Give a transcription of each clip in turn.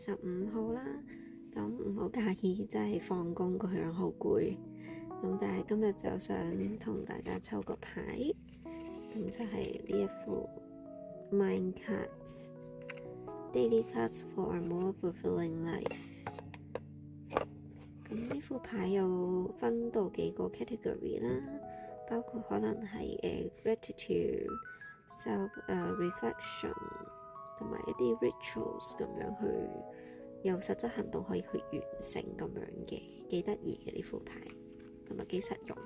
15號啦。咁唔好介意，真係放工個樣好攰。咁但係今日就想同大家抽個牌，咁就係呢一副 Mind Cards Daily Cards for a More Fulfilling Life。咁呢副牌有分到幾個 category 啦，包括可能係gratitude、self reflection 同埋一啲 rituals 咁樣去有實質行動可以去完成咁樣嘅，幾得意嘅呢副牌，同埋幾實用。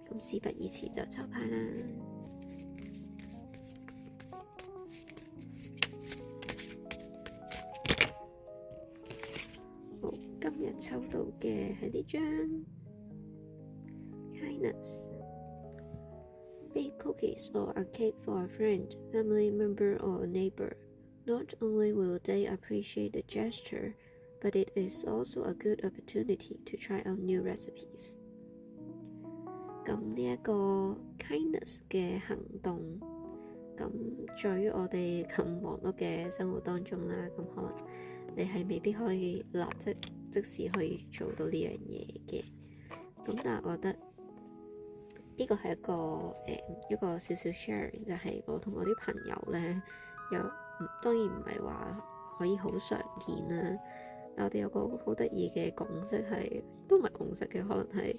咁事不宜遲就抽牌啦。好，今日抽到嘅係呢張 Kindness。Bake cookies or a cake for a friend, family member or a neighbor. Not only will they appreciate the gesture, but it is also a good opportunity to try out new recipes. 咁呢一個 kindness 嘅行動，咁在於我哋咁忙碌嘅生活當中啦，咁可能你係未必可以立即時可以做到呢樣嘢嘅。咁但係我覺得呢個係一個少少 sharing， 就係我同我啲朋友咧，當然唔係話可以好常見啦。但我哋有個好得意嘅共識係，都唔係共識嘅，可能係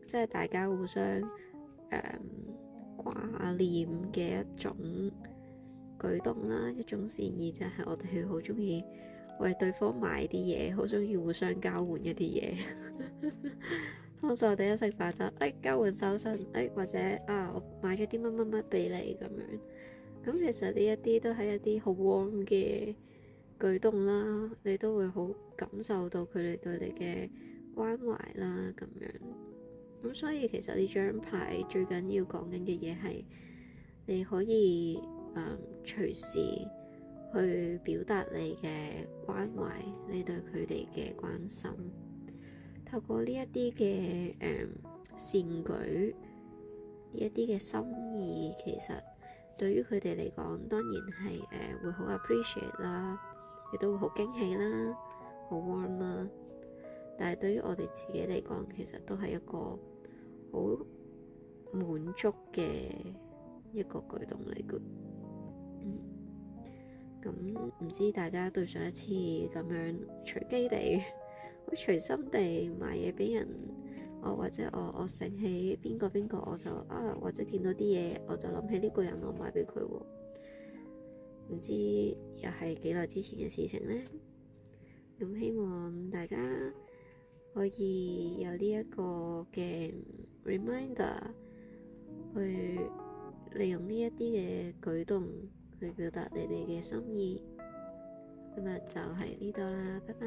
即係大家互相掛念嘅一種舉動啦，一種善意，就係我哋好中意為對方買啲嘢，好中意互相交換一啲嘢。通常我哋一食飯就交換手信，或者我買咗啲乜乜乜俾你咁樣。咁其實呢一啲都係一啲好 warm 嘅舉動啦，你都會好感受到佢哋對你嘅關懷啦咁樣。咁所以其實呢張牌最緊要講緊嘅嘢係，你可以隨時去表達你嘅關懷，你對佢哋嘅關心。透過呢一啲嘅善舉，呢一啲嘅心意，其實對於佢哋嚟講，當然係會好 appreciate 啦，亦都會好驚喜啦，好 warm 啦。但係對於我哋自己嚟講，其實都係一個好滿足嘅一個舉動嚟嘅。咁唔知大家對上一次咁樣隨機地好隨心地買嘢俾人，或者我醒起邊個我就或者見到啲嘢我就諗起呢個人，我買俾佢喎。唔知又係幾耐之前嘅事情呢？咁希望大家可以有呢一個嘅 reminder， 去利用呢一啲嘅舉動去表達你哋嘅心意。今日就係呢度啦，拜拜。